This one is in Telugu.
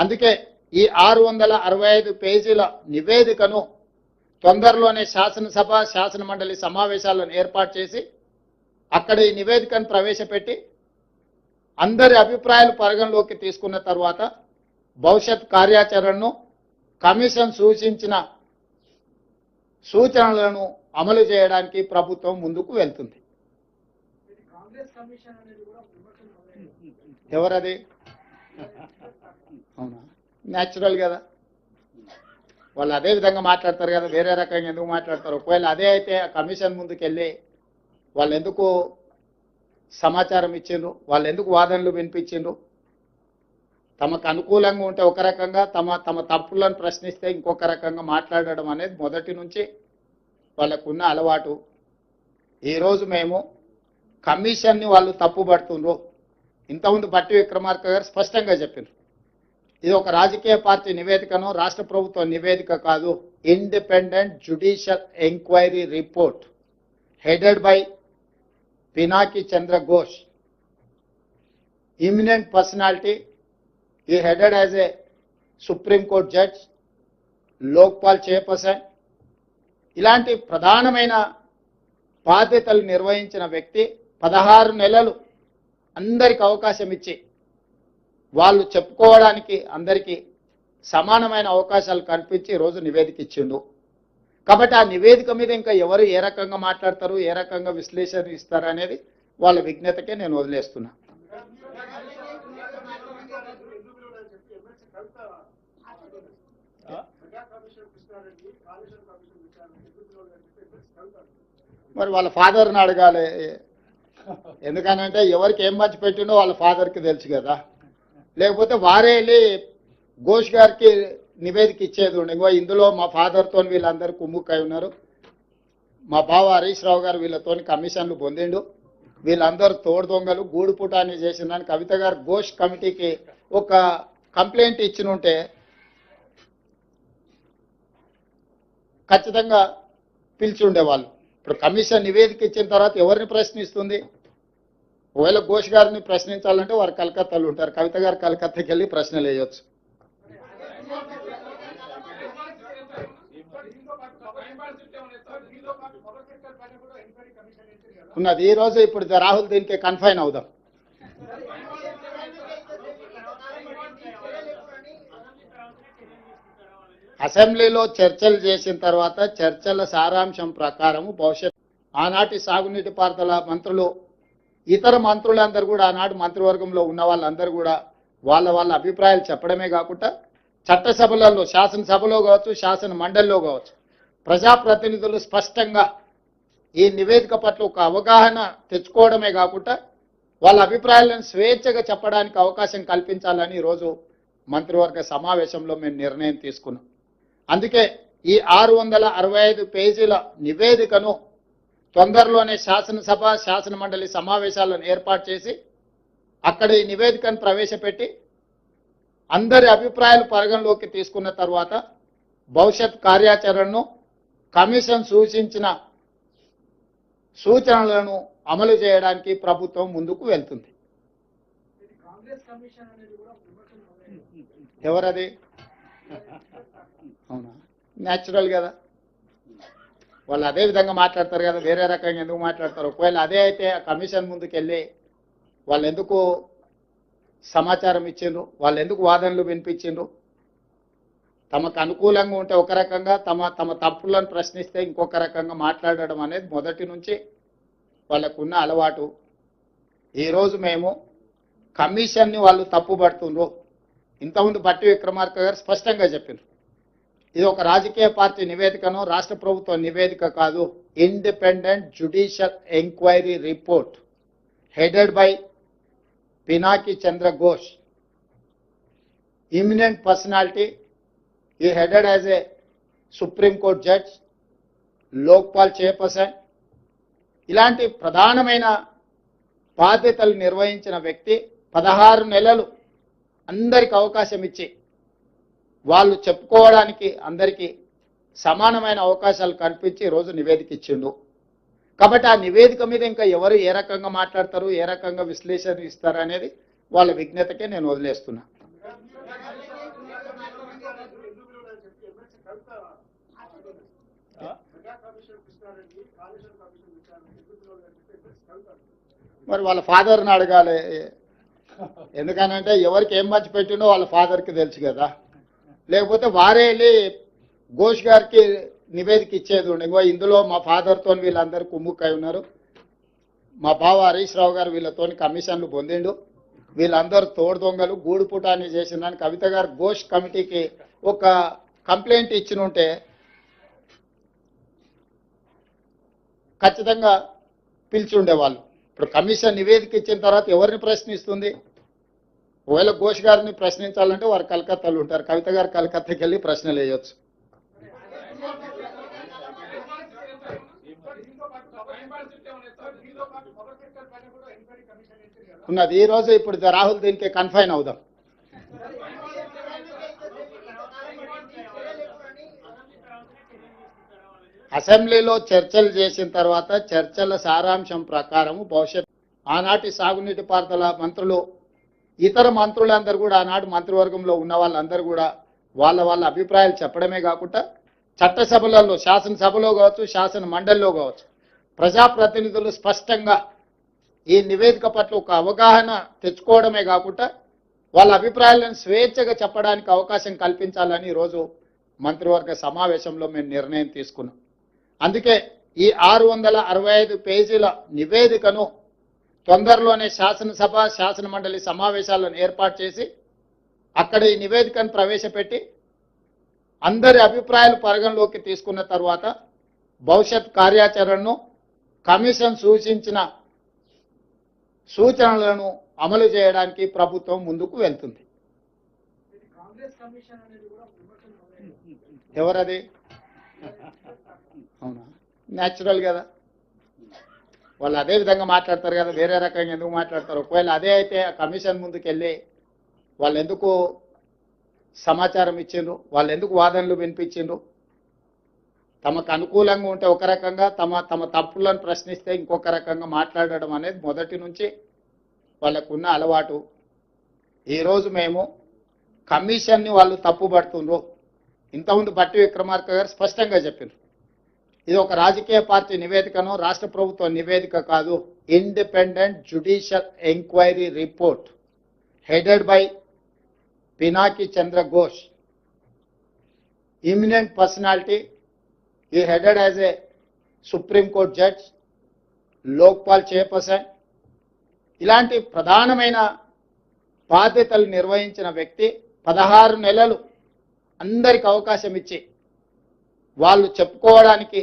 అందుకే ఈ 665 పేజీల నివేదికను తొందరలోనే శాసనసభ శాసన మండలి సమావేశాలను ఏర్పాటు చేసి అక్కడ ఈ నివేదికను ప్రవేశపెట్టి అందరి అభిప్రాయాలు పరిగణలోకి తీసుకున్న తర్వాత భవిష్యత్ కార్యాచరణను కమిషన్ సూచించిన సూచనలను అమలు చేయడానికి ప్రభుత్వం ముందుకు వెళ్తుంది. ఎవరది? అవునా, న్యాచురల్ కదా, వాళ్ళు అదే విధంగా మాట్లాడతారు కదా, వేరే రకంగా ఎందుకు మాట్లాడతారు? ఒకవేళ అదే అయితే ఆ కమిషన్ ముందుకెళ్ళి వాళ్ళు ఎందుకు సమాచారం ఇచ్చిండ్రు, వాళ్ళు ఎందుకు వాదనలు వినిపించిండ్రు? తమకు అనుకూలంగా ఉంటే ఒక రకంగా, తమ తప్పులను ప్రశ్నిస్తే ఇంకొక రకంగా మాట్లాడడం అనేది మొదటి నుంచి వాళ్ళకున్న అలవాటు. ఈరోజు మేము కమిషన్ని వాళ్ళు తప్పుపడుతుండ్రు. ఇంతకుముందు బట్టి విక్రమార్క గారు స్పష్టంగా చెప్పారు, ఇది ఒక రాజకీయ పార్టీ నివేదికను, రాష్ట్ర ప్రభుత్వ నివేదిక కాదు, independent judicial enquiry report headed by Pinaki Chandra Ghosh, imminent personality. He headed as a Supreme Court judge, Lokpal chairperson. ఇలాంటి ప్రధానమైన బాధ్యతలు నిర్వహించిన వ్యక్తి 16 నెలలు అందరికి అవకాశం ఇచ్చి వాళ్ళు చెప్పుకోవడానికి అందరికీ సమానమైన అవకాశాలు కల్పించి రోజు నివేదిక ఇచ్చిండు. కాబట్టి ఆ నివేదిక మీద ఇంకా ఎవరు ఏ రకంగా మాట్లాడతారు, ఏ రకంగా విశ్లేషణ ఇస్తారు అనేది వాళ్ళ విజ్ఞతకే నేను వదిలేస్తున్నా. మరి వాళ్ళ ఫాదర్ని అడగాలి. ఎందుకనంటే ఎవరికి ఏం మంచి పెట్టిండో వాళ్ళ ఫాదర్కి తెలుసు కదా. లేకపోతే వారే వెళ్ళి ఘోష్ గారికి నివేదిక ఇచ్చేది ఉండే, ఇంకో ఇందులో మా ఫాదర్తో వీళ్ళందరూ కుమ్ముక్కై ఉన్నారు, మా బావ హరీష్ రావు గారు వీళ్ళతో కమిషన్లు పొందిండు, వీళ్ళందరూ తోడు దొంగలు గూడు పుటాన్ని చేసిందని కవిత గారు ఘోష్ కమిటీకి ఒక కంప్లైంట్ ఇచ్చినుంటే ఖచ్చితంగా పిలిచి ఉండేవాళ్ళు. ఇప్పుడు కమిషన్ నివేదిక ఇచ్చిన తర్వాత ఎవరిని ప్రశ్నిస్తుంది? ఒకవేళ ఘోష్ గారిని ప్రశ్నించాలంటే వారు కలకత్తాలో ఉంటారు, కవిత గారు కలకత్తాకి వెళ్ళి ప్రశ్నలు వేయవచ్చు. ఉన్నది ఈ రోజు. ఇప్పుడు రాహుల్ దీనికి కన్ఫైన్ అవుదాం. అసెంబ్లీలో చర్చలు చేసిన తర్వాత చర్చల సారాంశం ప్రకారం భవిష్యత్ ఆనాటి సాగునీటి పారుదల మంత్రులు, ఇతర మంత్రులందరూ కూడా, ఆనాటి మంత్రివర్గంలో ఉన్న వాళ్ళందరూ కూడా వాళ్ళ అభిప్రాయాలు చెప్పడమే కాకుండా చట్టసభలలో, శాసనసభలో కావచ్చు, శాసన మండలిలో కావచ్చు, ప్రజాప్రతినిధులు స్పష్టంగా ఈ నివేదిక పట్ల ఒక అవగాహన తెచ్చుకోవడమే కాకుండా వాళ్ళ అభిప్రాయాలను స్వేచ్ఛగా చెప్పడానికి అవకాశం కల్పించాలని ఈరోజు మంత్రివర్గ సమావేశంలో మేము నిర్ణయం తీసుకున్నాం. అందుకే ఈ 665 పేజీల నివేదికను తొందరలోనే శాసనసభ శాసన మండలి సమావేశాలను ఏర్పాటు చేసి అక్కడ ఈ నివేదికను ప్రవేశపెట్టి అందరి అభిప్రాయాలు పరిగణలోకి తీసుకున్న తర్వాత భవిష్యత్ కార్యాచరణను కమిషన్ సూచించిన సూచనలను అమలు చేయడానికి ప్రభుత్వం ముందుకు వెళ్తుంది. ఎవరది? అవునా, న్యాచురల్ కదా, వాళ్ళు అదే విధంగా మాట్లాడతారు కదా, వేరే రకంగా ఎందుకు మాట్లాడతారు? ఒకవేళ అదే అయితే ఆ కమిషన్ ముందుకెళ్ళి వాళ్ళు ఎందుకు సమాచారం ఇచ్చిండ్రు, వాళ్ళు ఎందుకు వాదనలు వినిపించిండ్రు? తమకు అనుకూలంగా ఉంటే ఒక రకంగా, తమ తప్పులను ప్రశ్నిస్తే ఇంకొక రకంగా మాట్లాడడం అనేది మొదటి నుంచి వాళ్ళకున్న అలవాటు. ఈరోజు మేము కమిషన్ని వాళ్ళు తప్పుపడుతుండ్రు. ఇంతకుముందు బట్టి విక్రమార్క గారు స్పష్టంగా చెప్పారు, ఇది ఒక రాజకీయ పార్టీ నివేదికను, రాష్ట్ర ప్రభుత్వ నివేదిక కాదు, independent judicial enquiry report headed by Pinaki Chandra Ghosh, imminent personality. He headed as a Supreme Court judge, Lokpal chairperson. ఇలాంటి ప్రధానమైన బాధ్యతలు నిర్వహించిన వ్యక్తి 16 నెలలు అందరికి అవకాశం ఇచ్చి వాళ్ళు చెప్పుకోవడానికి అందరికీ సమానమైన అవకాశాలు కల్పించి రోజు నివేదిక ఇచ్చిండు. కాబట్టి ఆ నివేదిక మీద ఇంకా ఎవరు ఏ రకంగా మాట్లాడతారు, ఏ రకంగా విశ్లేషణ ఇస్తారు అనేది వాళ్ళ విజ్ఞతకే నేను వదిలేస్తున్నా. మరి వాళ్ళ ఫాదర్ని అడగాలి. ఎందుకనంటే ఎవరికి ఏం మంచి పెట్టినో వాళ్ళ ఫాదర్కి తెలుసు కదా. లేకపోతే వారే వెళ్ళి ఘోష్ గారికి నివేదిక ఇచ్చేది ఉండే, ఇంకో ఇందులో మా ఫాదర్తో వీళ్ళందరూ కుమ్ముక్కై ఉన్నారు, మా బావ హరీష్ రావు గారు వీళ్ళతో కమిషన్లు పొందిండు, వీళ్ళందరూ తోడు దొంగలు గూడు పుటాన్ని చేసిందని కవిత గారు ఘోష్ కమిటీకి ఒక కంప్లైంట్ ఇచ్చిన ఉంటే ఖచ్చితంగా పిలిచి ఉండేవాళ్ళు. ఇప్పుడు కమిషన్ నివేదిక ఇచ్చిన తర్వాత ఎవరిని ప్రశ్నిస్తుంది? ఒకవేళ ఘోష్ గారిని ప్రశ్నించాలంటే వారు కలకత్తాలో ఉంటారు, కవిత గారు కలకత్తాకి వెళ్ళి ప్రశ్నలు వేయొచ్చు. ఉన్నది ఈ రోజు. ఇప్పుడు రాహుల్ దీనికి కన్ఫైన్ అవుదాం. అసెంబ్లీలో చర్చలు చేసిన తర్వాత చర్చల సారాంశం ప్రకారం భవిష్యత్ ఆనాటి సాగునీటి పారుదల మంత్రులు, ఇతర మంత్రులందరూ కూడా ఆనాటి మంత్రివర్గంలో ఉన్న వాళ్ళందరూ కూడా వాళ్ళ అభిప్రాయాలు చెప్పడమే కాకుండా చట్టసభలలో, శాసనసభలో కావచ్చు, శాసన మండలిలో కావచ్చు, ప్రజాప్రతినిధులు స్పష్టంగా ఈ నివేదిక పట్ల ఒక అవగాహన తెచ్చుకోవడమే కాకుండా వాళ్ళ అభిప్రాయాలను స్వేచ్ఛగా చెప్పడానికి అవకాశం కల్పించాలని ఈరోజు మంత్రివర్గ సమావేశంలో మేము నిర్ణయం తీసుకున్నాం. అందుకే ఈ 665 పేజీల నివేదికను తొందరలోనే శాసనసభ, శాసన మండలి సమావేశాలను ఏర్పాటు చేసి అక్కడ ఈ నివేదికను ప్రవేశపెట్టి అందరి అభిప్రాయాలు పరిగణలోకి తీసుకున్న తర్వాత భవిష్యత్ కార్యాచరణను, కమిషన్ సూచించిన సూచనలను అమలు చేయడానికి ప్రభుత్వం ముందుకు వెళ్తుంది. ఎవరది? అవునా, న్యాచురల్ కదా, వాళ్ళు అదే విధంగా మాట్లాడతారు కదా, వేరే రకంగా ఎందుకు మాట్లాడతారు? ఒకవేళ అదే అయితే ఆ కమిషన్ ముందుకు వెళ్ళి వాళ్ళు ఎందుకు సమాచారం ఇచ్చిండ్రు, వాళ్ళు ఎందుకు వాదనలు వినిపించిండ్రు? తమకు అనుకూలంగా ఉంటే ఒక రకంగా, తమ తప్పులను ప్రశ్నిస్తే ఇంకొక రకంగా మాట్లాడడం అనేది మొదటి నుంచి వాళ్ళకున్న అలవాటు. ఈరోజు మేము కమిషన్ని వాళ్ళు తప్పుపడుతుండ్రు. ఇంతకుముందు బట్టి విక్రమార్క గారు స్పష్టంగా చెప్పారు, ఇది ఒక రాజకీయ పార్టీ నివేదికను, రాష్ట్ర ప్రభుత్వ నివేదిక కాదు, independent judicial enquiry report headed by Pinaki Chandra Ghosh, imminent personality. He headed as a Supreme Court judge, Lokpal chairperson, ఇలాంటి ప్రధానమైన బాధ్యతలు నిర్వహించిన వ్యక్తి 16 నెలలు అందరికి అవకాశం ఇచ్చి వాళ్ళు చెప్పుకోవడానికి